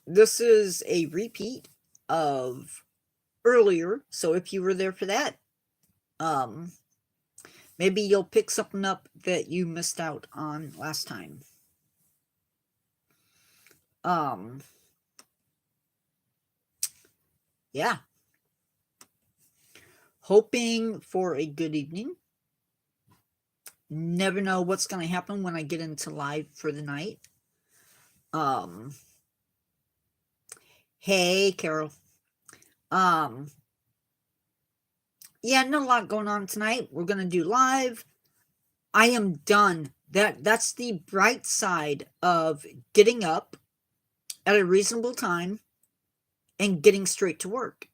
This is a repeat of earlier, so if you were there for that, um, maybe you'll pick something up that you missed out on last time. Um, yeah. Hoping for a good evening. Never know what's going to happen when I get into live for the night. Hey, Carol. Yeah, not a lot going on tonight. We're going to do live. I am done. That's the bright side of getting up at a reasonable time and getting straight to work.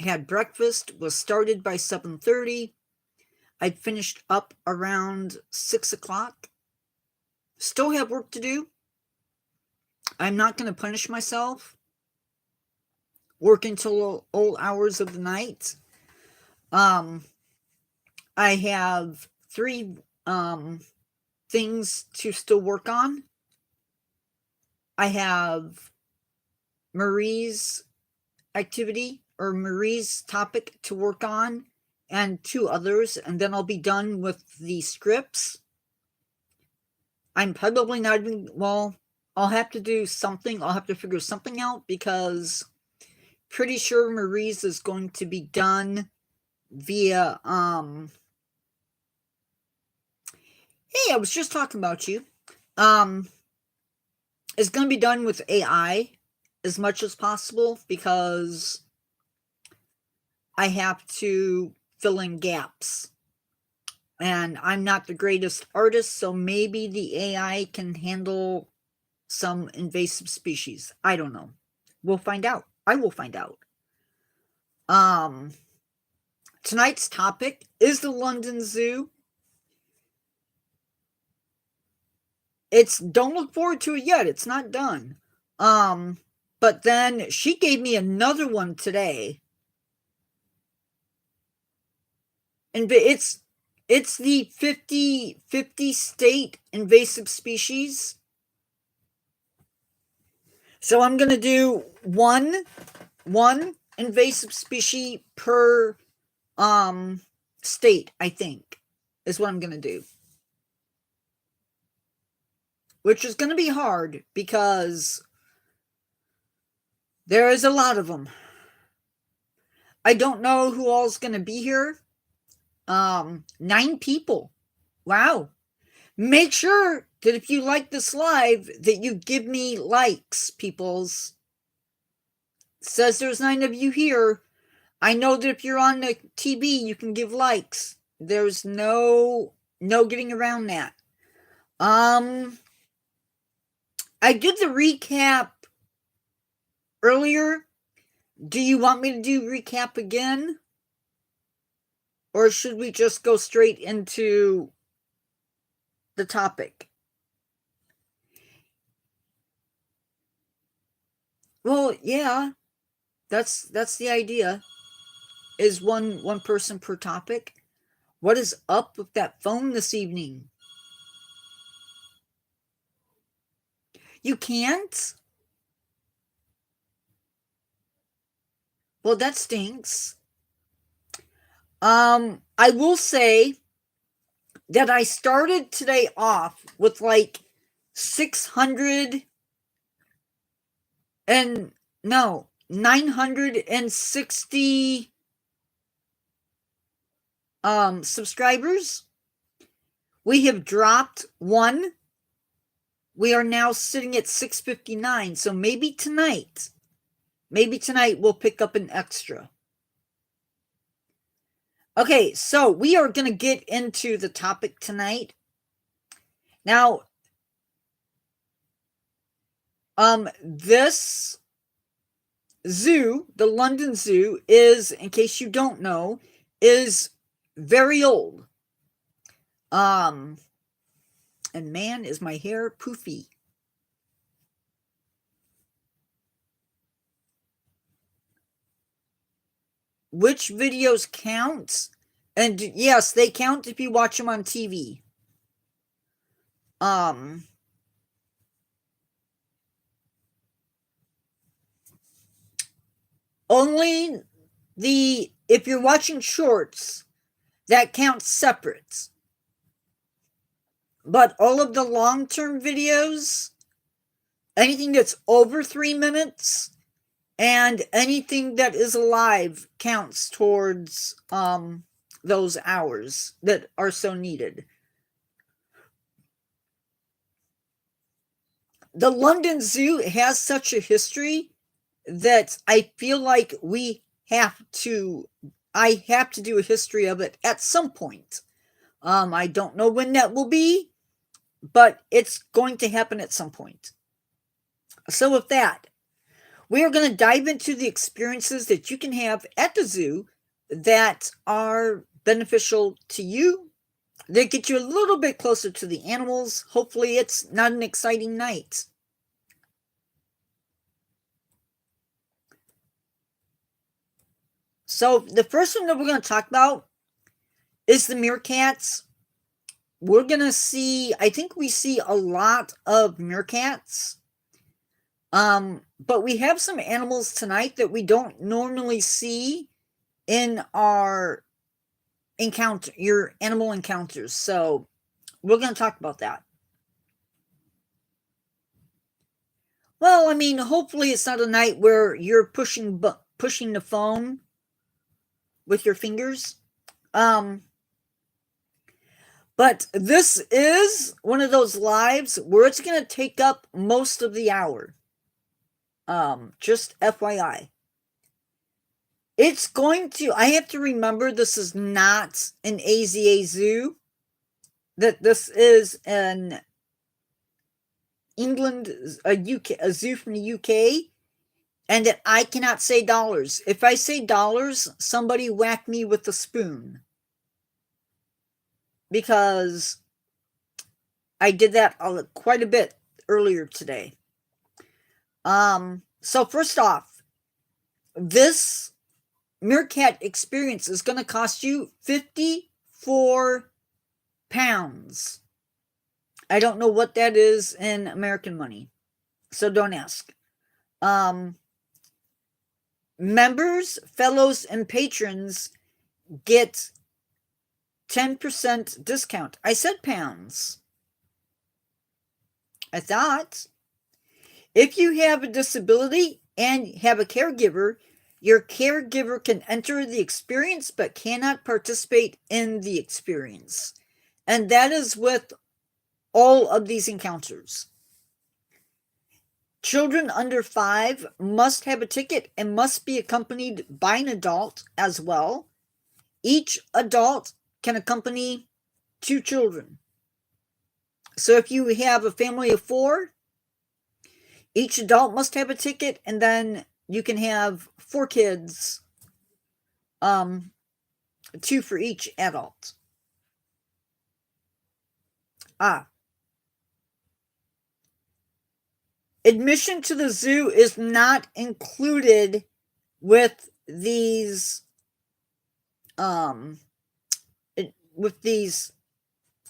I had breakfast, was started by 7:30. I finished up around 6 o'clock. Still have work to do. I'm not going to punish myself. Work until all hours of the night. I have 3 things to still work on. I have Marie's activity or Marie's topic to work on and 2 others, and then I'll be done with the scripts. I'm probably not even, well, I'll have to do something. I'll have to figure something out because pretty sure Marie's is going to be done via, hey, I was just talking about you. It's going to be done with AI as much as possible because I have to fill in gaps. And I'm not the greatest artist, so maybe the AI can handle some invasive species. I don't know. We'll find out. I will find out. Tonight's topic is the London Zoo. Don't look forward to it yet. It's not done. But then she gave me another one today. And it's the 50 state invasive species. So I'm going to do one invasive species per state, I think, is what I'm going to do. Which is going to be hard because there is a lot of them. I don't know who all's going to be here. 9 people. Wow. Make sure that if you like this live, that you give me likes, peoples. It says there's 9 of you here. I know that if you're on the TV, you can give likes. There's no getting around that. I did the recap earlier. Do you want me to do recap again? Or should we just go straight into the topic? Well, yeah. That's the idea. Is one person per topic. What is up with that phone this evening? You can't? Well, that stinks. I will say that I started today off with like 960 subscribers. We have dropped 1. We are now sitting at 659. So maybe tonight we'll pick up an extra. Okay, so we are going to get into the topic tonight. Now, this zoo, the London Zoo, is, in case you don't know, is very old. And man, is my hair poofy. Which videos count? And yes, they count if you watch them on TV. Only if you're watching shorts, that counts separate. But all of the long-term videos, anything that's over 3 minutes, and anything that is live counts towards those hours that are so needed. The London Zoo has such a history that I feel like I have to do a history of it at some point. I don't know when that will be, but it's going to happen at some point. So with that, we are going to dive into the experiences that you can have at the zoo that are beneficial to you, that get you a little bit closer to the animals. Hopefully it's not an exciting night. So the first one that we're going to talk about is the meerkats. We're going to see, I think we see a lot of meerkats. But we have some animals tonight that we don't normally see in our your animal encounters. So we're going to talk about that. Well, I mean, hopefully it's not a night where you're pushing the phone with your fingers. But this is one of those lives where it's going to take up most of the hour. Just FYI. It's going to, I have to remember this is not an AZA zoo, that this is an England, a zoo from the UK, and that I cannot say dollars. If I say dollars, somebody whack me with a spoon. Because I did that quite a bit earlier today. So first off, this meerkat experience is going to cost you £54. I don't know what that is in American money, so don't ask. Members, fellows, and patrons get 10% discount. I said pounds. I thought. If you have a disability and have a caregiver, your caregiver can enter the experience but cannot participate in the experience. And that is with all of these encounters. Children under 5 must have a ticket and must be accompanied by an adult as well. Each adult can accompany 2 children. So if you have a family of 4, each adult must have a ticket, and then you can have 4 kids, 2 for each adult. Admission to the zoo is not included with these,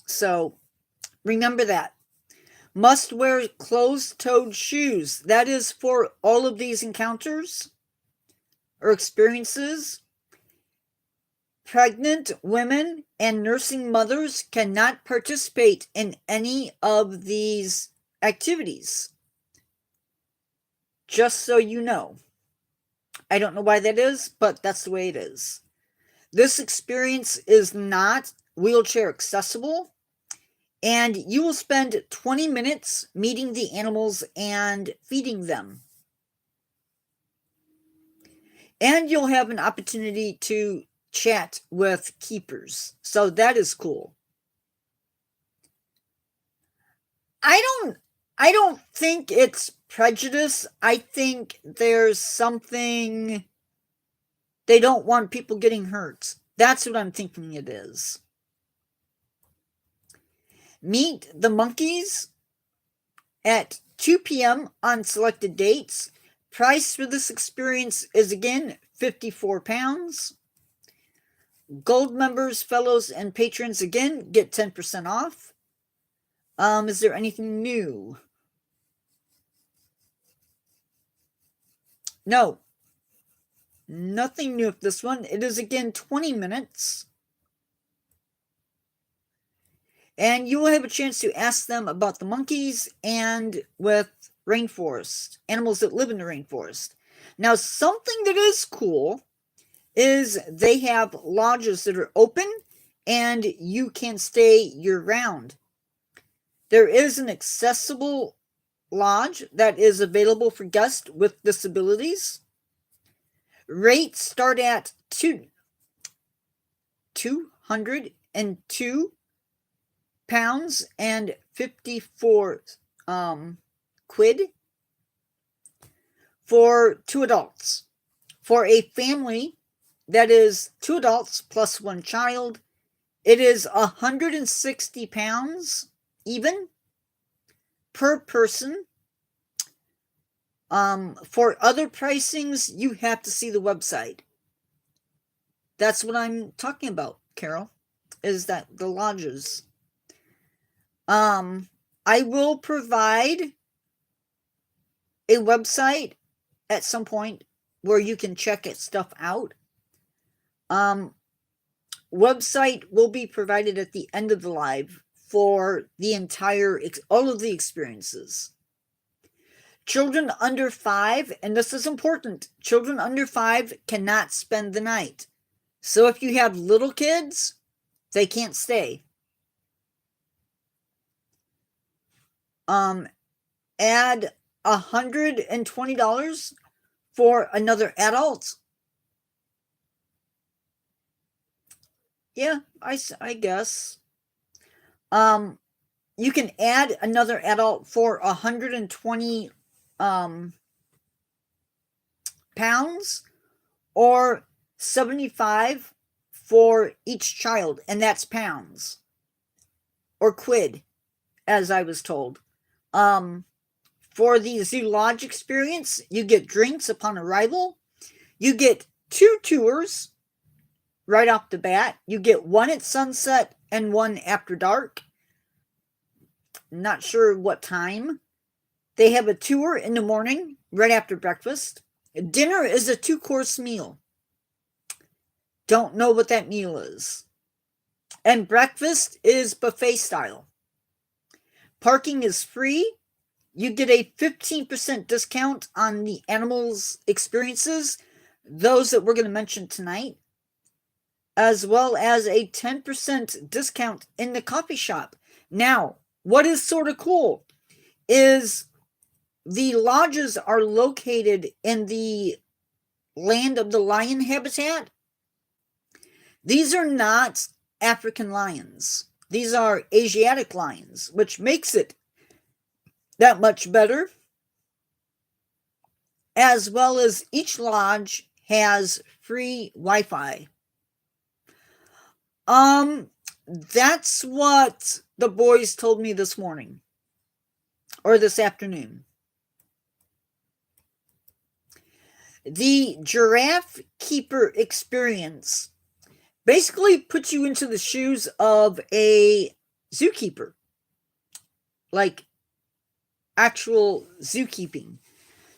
so remember that. Must wear closed-toed shoes. That is for all of these encounters or experiences. Pregnant women and nursing mothers cannot participate in any of these activities. Just so you know. I don't know why that is, but that's the way it is. This experience is not wheelchair accessible, and you will spend 20 minutes meeting the animals and feeding them. And you'll have an opportunity to chat with keepers. So that is cool. I don't think it's prejudice. I think there's something, they don't want people getting hurt. That's what I'm thinking it is. Meet the monkeys at 2 p.m. on selected dates. Price for this experience is again £54. Gold members, fellows, and patrons again get 10% off. Is there anything new? No. Nothing new with this one. It is again 20 minutes. And you will have a chance to ask them about the monkeys and with rainforest, animals that live in the rainforest. Now, something that is cool is they have lodges that are open and you can stay year-round. There is an accessible lodge that is available for guests with disabilities. Rates start at £202 and 54 quid for 2 adults. For a family that is 2 adults plus 1 child, it is £160 even per person. For other pricings, you have to see the website. That's what I'm talking about, Carol, is that the lodges. I will provide a website at some point where you can check stuff out. Website will be provided at the end of the live for the entire, all of the experiences. Children under 5, and this is important, children under 5 cannot spend the night. So if you have little kids, they can't stay. Add $120 for another adult. Yeah, I guess. You can add another adult for 120 pounds, or 75 for each child, and that's pounds or quid, as I was told. For the Zoo Lodge experience, you get drinks upon arrival. You get 2 tours right off the bat. You get 1 at sunset and 1 after dark. Not sure what time. They have a tour in the morning, right after breakfast. Dinner is a 2-course meal. Don't know what that meal is. And breakfast is buffet style. Parking is free. You get a 15% discount on the animals experiences, those that we're going to mention tonight, as well as a 10% discount in the coffee shop. Now, what is sort of cool is the lodges are located in the land of the lion habitat. These are not African lions. These are Asiatic lions, which makes it that much better. As well as each lodge has free Wi-Fi. That's what the boys told me this morning or this afternoon. The Giraffe Keeper experience basically puts you into the shoes of a zookeeper, like actual zookeeping.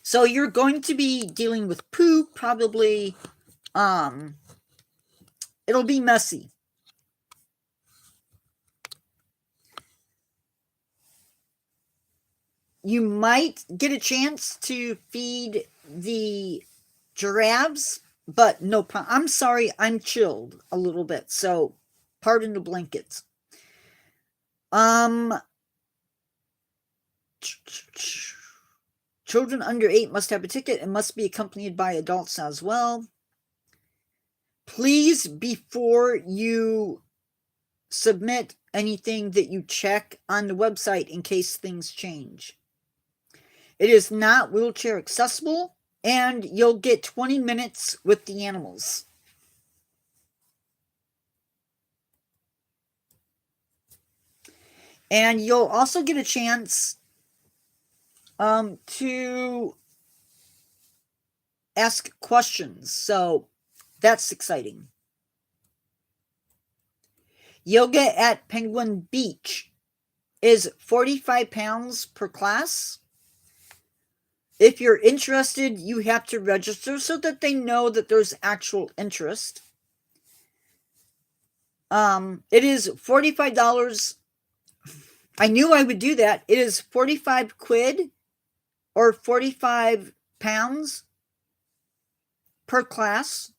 So you're going to be dealing with poop, probably. It'll be messy. You might get a chance to feed the giraffes, but no problem. I'm sorry, I'm chilled a little bit, so pardon the blankets. Children under 8 must have a ticket and must be accompanied by adults as well. Please, before you submit anything, that you check on the website in case things change. It is not wheelchair accessible, and you'll get 20 minutes with the animals. And you'll also get a chance to ask questions, so that's exciting. Yoga at Penguin Beach is £45 per class. If you're interested, you have to register so that they know that there's actual interest. It is $45. I knew I would do that. It is 45 quid or 45 pounds per class.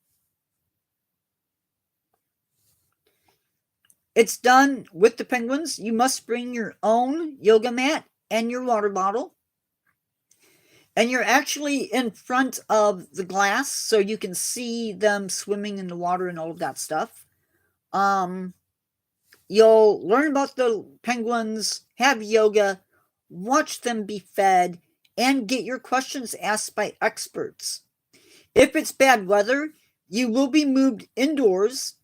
It's done with the penguins. You must bring your own yoga mat and your water bottle. And you're actually in front of the glass so you can see them swimming in the water and all of that stuff. You'll learn about the penguins, have yoga, watch them be fed, and get your questions asked by experts. If it's bad weather, you will be moved indoors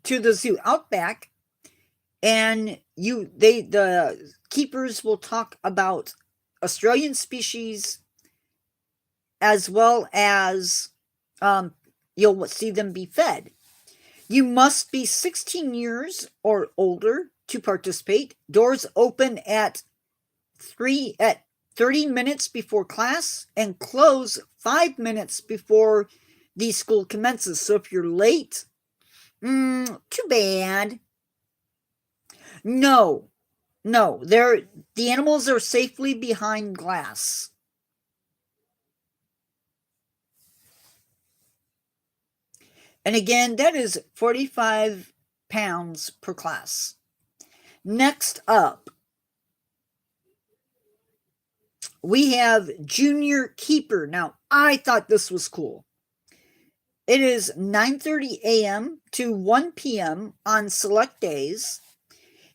to the zoo outback, and the keepers will talk about Australian species, as well as you'll see them be fed. You must be 16 years or older to participate. Doors open at 30 minutes before class and close 5 minutes before the school commences. So if you're late, too bad. No, the animals are safely behind glass. And again, that is 45 pounds per class. Next up, we have Junior Keeper. Now, I thought this was cool. It is 9:30 a.m. to 1 p.m. on select days.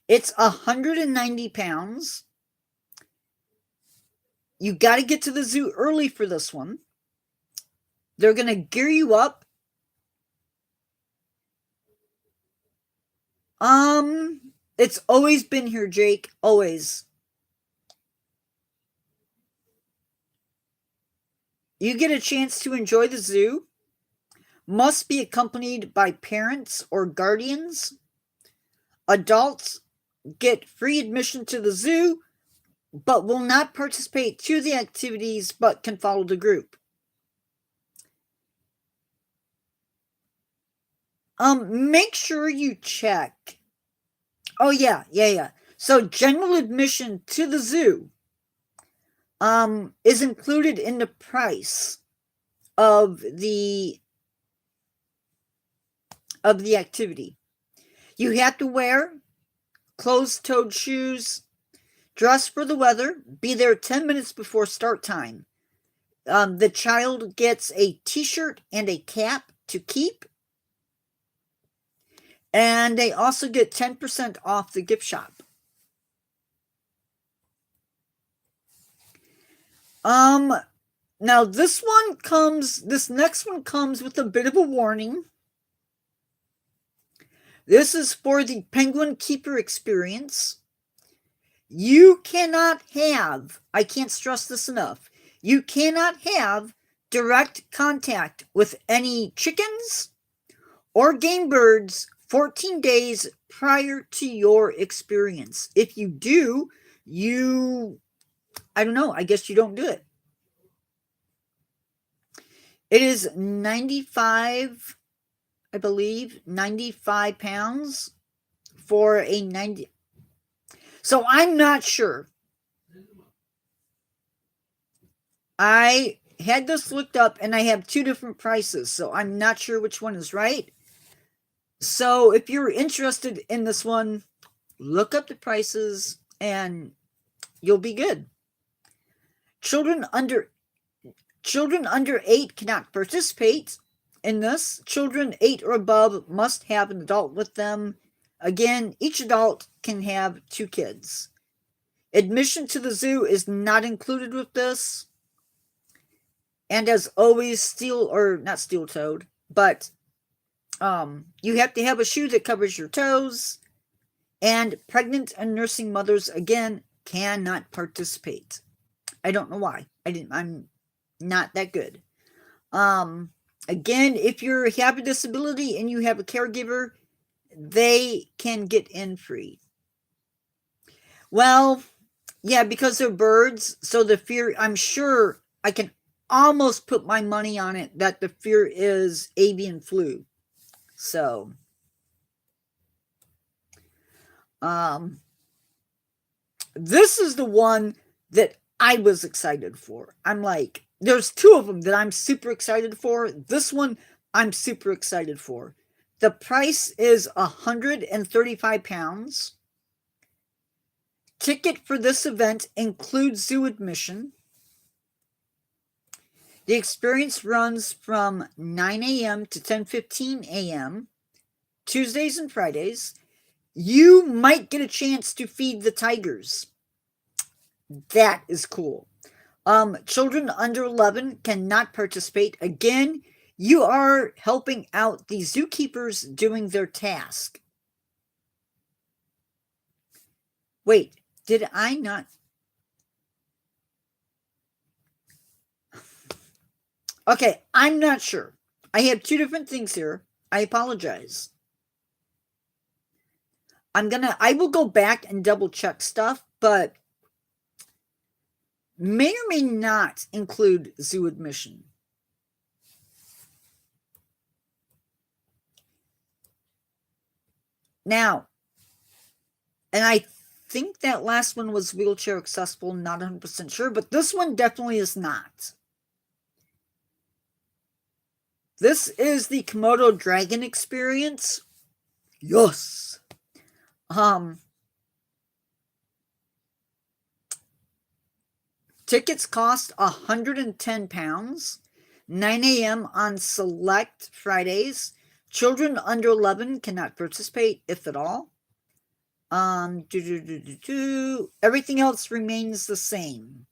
It's 190 pounds. You got to get to the zoo early for this one. They're going to gear you up. It's always been here, Jake. Always. You get a chance to enjoy the zoo. Must be accompanied by parents or guardians. Adults get free admission to the zoo, but will not participate to the activities, but can follow the group. Make sure you check. Oh, yeah. So general admission to the zoo is included in the price of the activity. You have to wear closed-toed shoes, dress for the weather, be there 10 minutes before start time. The child gets a t-shirt and a cap to keep. And they also get 10% off the gift shop. Now this next one comes with a bit of a warning. This is for the Penguin Keeper experience. You cannot have, I can't stress this enough, you cannot have direct contact with any chickens or game birds 14 days prior to your experience. If you do, I don't know, I guess you don't do it. It is 95, I believe, 95 pounds for a 90. So I'm not sure. I had this looked up and I have two different prices, so I'm not sure which one is right. So if you're interested in this one, look up the prices and you'll be good. Children under 8 cannot participate in this. Children 8 or above must have an adult with them. Again, each adult can have 2 kids. Admission to the zoo is not included with this. And as always, not steel-toed, but you have to have a shoe that covers your toes. And pregnant and nursing mothers, again, cannot participate. I don't know why. I'm not that good. Again, if you have a disability and you have a caregiver, they can get in free. Well, yeah, because they're birds, so the fear, I'm sure, I can almost put my money on it that the fear is avian flu. So, this is the one that I was excited for. I'm like, there's two of them that I'm super excited for. This one I'm super excited for. The price is £135. Ticket for this event includes zoo admission. The experience runs from 9 a.m. to 10:15 a.m. Tuesdays and Fridays. You might get a chance to feed the tigers. That is cool. Children under 11 cannot participate. Again, you are helping out the zookeepers doing their task. Wait, did I not? Okay, I'm not sure. I have two different things here. I apologize. I will go back and double check stuff, but may or may not include zoo admission. Now, and I think that last one was wheelchair accessible, not 100% sure, but this one definitely is not. This is the Komodo Dragon experience. Yes. Tickets cost £110, 9 a.m. on select Fridays. Children under 11 cannot participate, if at all. Everything else remains the same.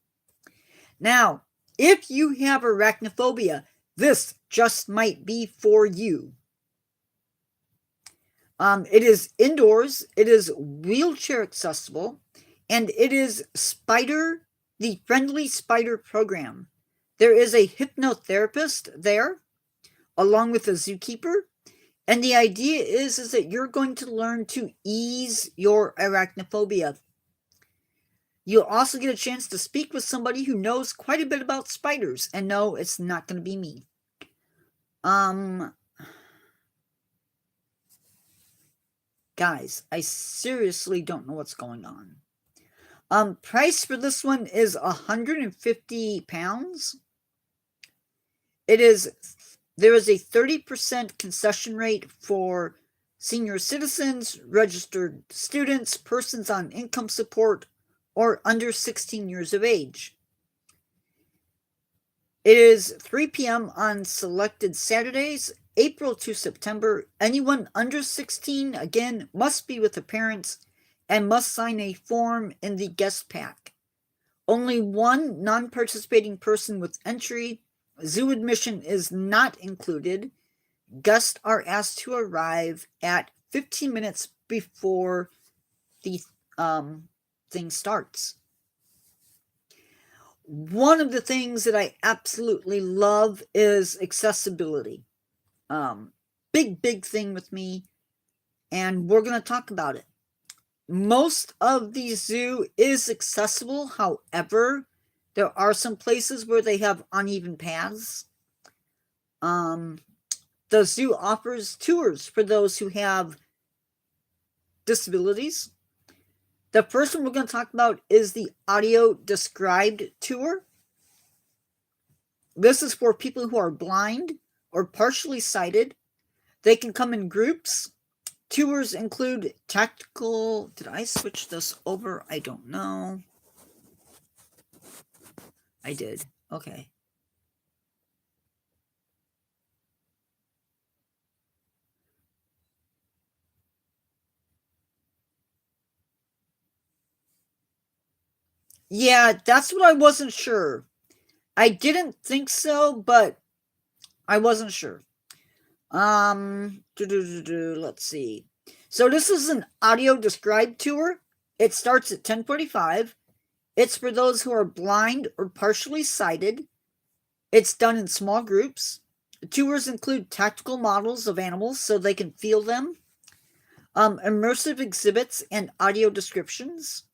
Now, if you have arachnophobia, this just might be for you. It is indoors, it is wheelchair accessible, and it is the Friendly Spider program. There is a hypnotherapist there, along with a zookeeper, and the idea is that you're going to learn to ease your arachnophobia. You'll also get a chance to speak with somebody who knows quite a bit about spiders, and no, it's not going to be me. Guys, I seriously don't know what's going on. Price for this one is £150. There is a 30% concession rate for senior citizens, registered students, persons on income support, or under 16 years of age. It is 3 p.m. on selected Saturdays, April to September. Anyone under 16, again, must be with the parents and must sign a form in the guest pack. Only one non-participating person with entry. Zoo admission is not included. Guests are asked to arrive at 15 minutes before the thing starts. One of the things that I absolutely love is accessibility. Big thing with me, and we're going to talk about it. Most of the zoo is accessible. However, there are some places where they have uneven paths. The zoo offers tours for those who have disabilities. The first one we're going to talk about is the audio described tour. This is for people who are blind or partially sighted. They can come in groups. Tours include tactical. Did I switch this over? I don't know. I did. Okay. Yeah, that's what I wasn't sure. I didn't think so, but I wasn't sure. Let's see. So this is an audio described tour. It starts at 10:45. It's for those who are blind or partially sighted. It's done in small groups. The tours include tactical models of animals so they can feel them, immersive exhibits and audio descriptions.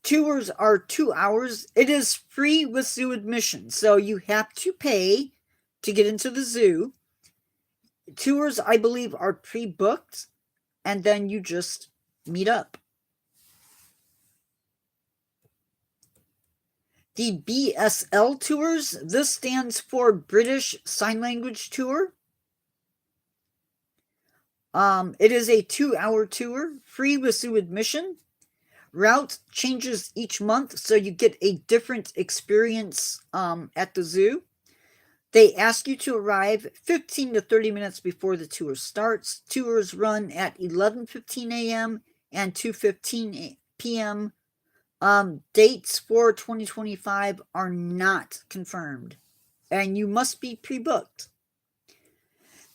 Tours are 2 hours. It is free with zoo admission, so you have to pay to get into the zoo. Tours, I believe, are pre-booked, and then you just meet up. The BSL tours, this stands for British Sign Language Tour. It is a 2-hour tour, free with zoo admission. Route changes each month, so you get a different experience at the zoo. They ask you to arrive 15 to 30 minutes before the tour starts. Tours run at 11:15 a.m. and 2:15 p.m. Dates for 2025 are not confirmed, and you must be pre-booked.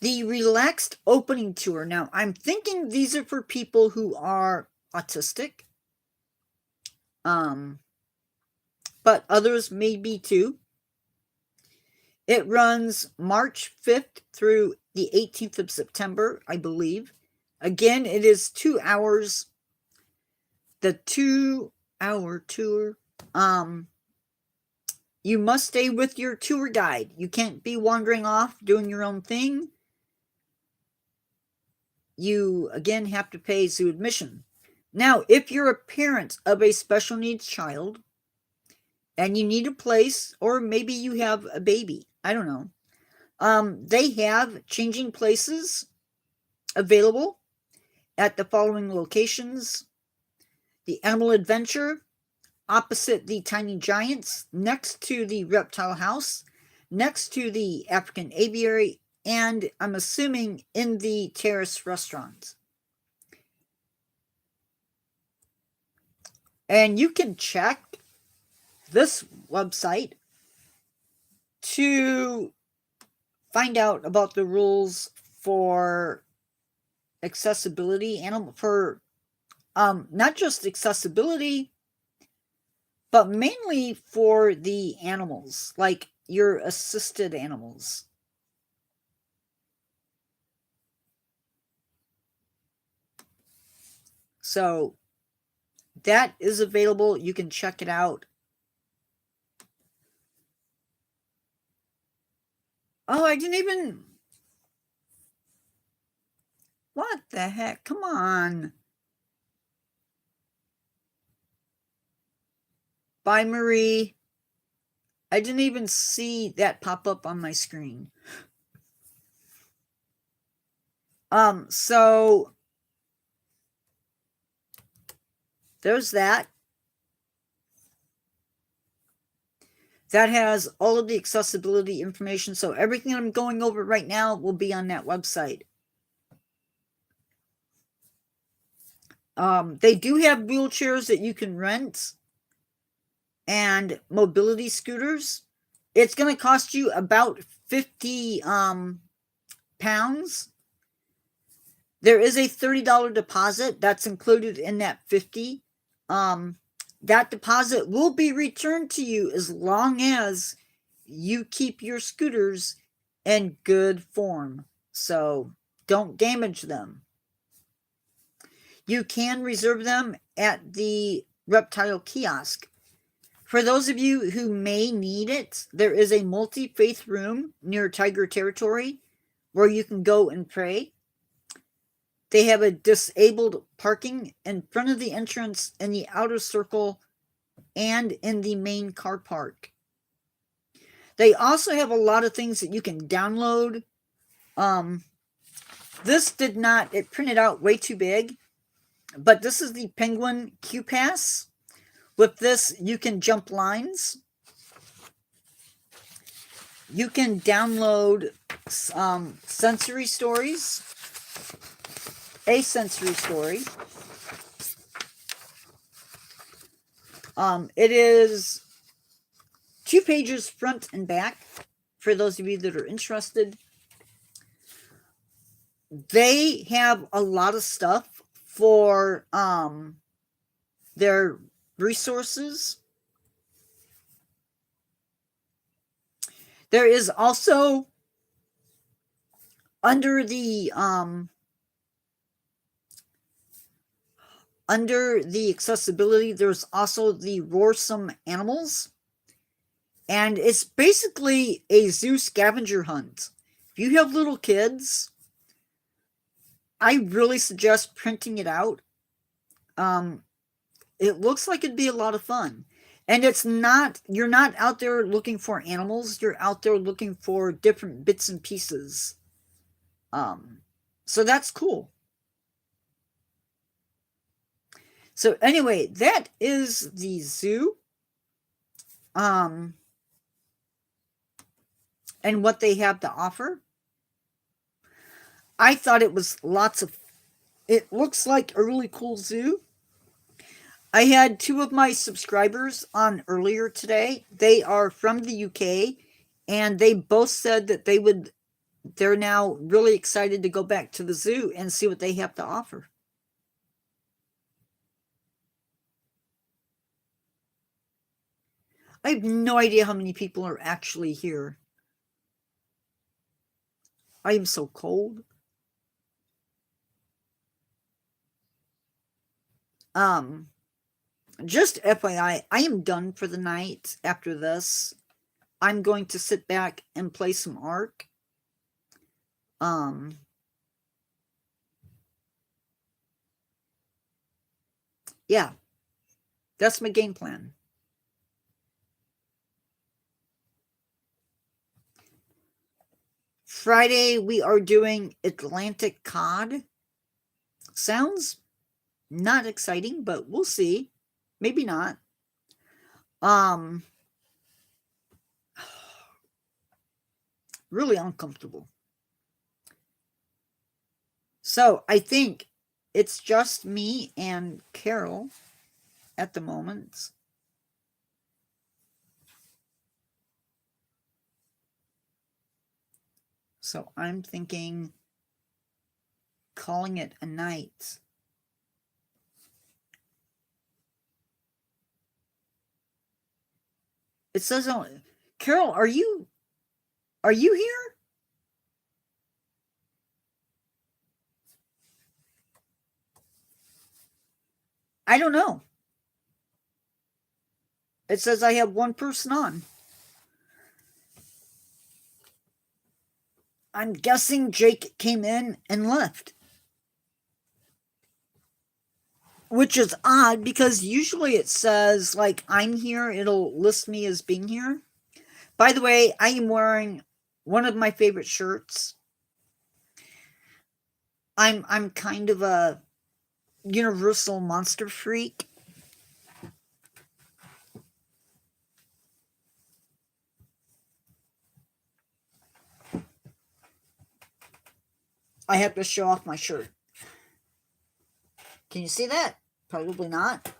The relaxed opening tour. Now, I'm thinking these are for people who are autistic. But others may be too. It runs March 5th through the 18th of September, I believe. Again, it is 2 hours. The 2-hour tour. You must stay with your tour guide. You can't be wandering off doing your own thing. You, again, have to pay zoo admission. Now, if you're a parent of a special needs child and you need a place, or maybe you have a baby, I don't know, they have changing places available at the following locations: the Animal Adventure, opposite the Tiny Giants, next to the Reptile House, next to the African Aviary, and I'm assuming in the Terrace Restaurant. And you can check this website to find out about the rules for accessibility, for not just accessibility, but mainly for the animals, like your assisted animals. So that is available. You can check it out. Oh, I didn't even... What the heck? Come on. Bye, Marie. I didn't even see that pop up on my screen. So there's that. That has all of the accessibility information. So everything I'm going over right now will be on that website. They do have wheelchairs that you can rent and mobility scooters. It's going to cost you about 50 pounds. There is a $30 deposit that's included in that 50. That deposit will be returned to you as long as you keep your scooters in good form. So don't damage them. You can reserve them at the Reptile Kiosk. For those of you who may need it, there is a multi-faith room near Tiger Territory where you can go and pray. They have a disabled parking in front of the entrance, in the outer circle, and in the main car park. They also have a lot of things that you can download. This did not, it printed out way too big, but this is the Penguin Q Pass. With this, you can jump lines. You can download sensory stories. A sensory story. It is 2 pages front and back for those of you that are interested. They have a lot of stuff for their resources. There is also, under the under the accessibility, there's also the Roarsome Animals. And it's basically a zoo scavenger hunt. If you have little kids, I really suggest printing it out. It looks like it'd be a lot of fun. And you're not out there looking for animals, you're out there looking for different bits and pieces. So that's cool. So anyway, that is the zoo. And what they have to offer. I thought it was it looks like a really cool zoo. I had 2 of my subscribers on earlier today. They are from the UK, and they both said that they're now really excited to go back to the zoo and see what they have to offer. I have no idea how many people are actually here. I am so cold. Just FYI, I am done for the night after this. I'm going to sit back and play some Ark. Yeah, that's my game plan. Friday, we are doing Atlantic Cod. Sounds not exciting, but we'll see. Maybe not. Really uncomfortable. So I think it's just me and Carol at the moment. So I'm thinking calling it a night. It says, Carol, are you here? I don't know. It says I have 1 person on. I'm guessing Jake came in and left. Which is odd because usually it says, like, I'm here, it'll list me as being here. By the way, I am wearing one of my favorite shirts. I'm kind of a universal monster freak. I have to show off my shirt. Can you see that? Probably not.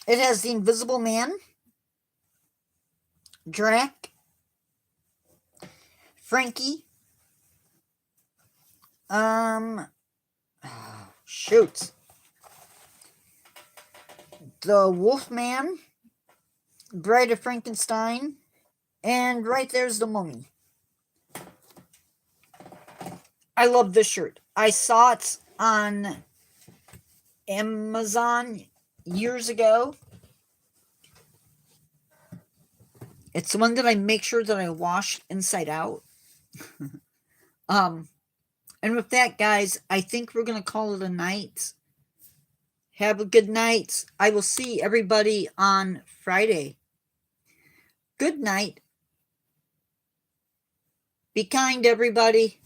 It has the Invisible Man, Drac, Frankie, shoot, the Wolfman, Bride of Frankenstein, and right there's the Mummy. I love this shirt. I saw it on Amazon years ago. It's the one that I make sure that I wash inside out. And with that, guys, I think we're going to call it a night. Have a good night. I will see everybody on Friday. Good night. Be kind, everybody.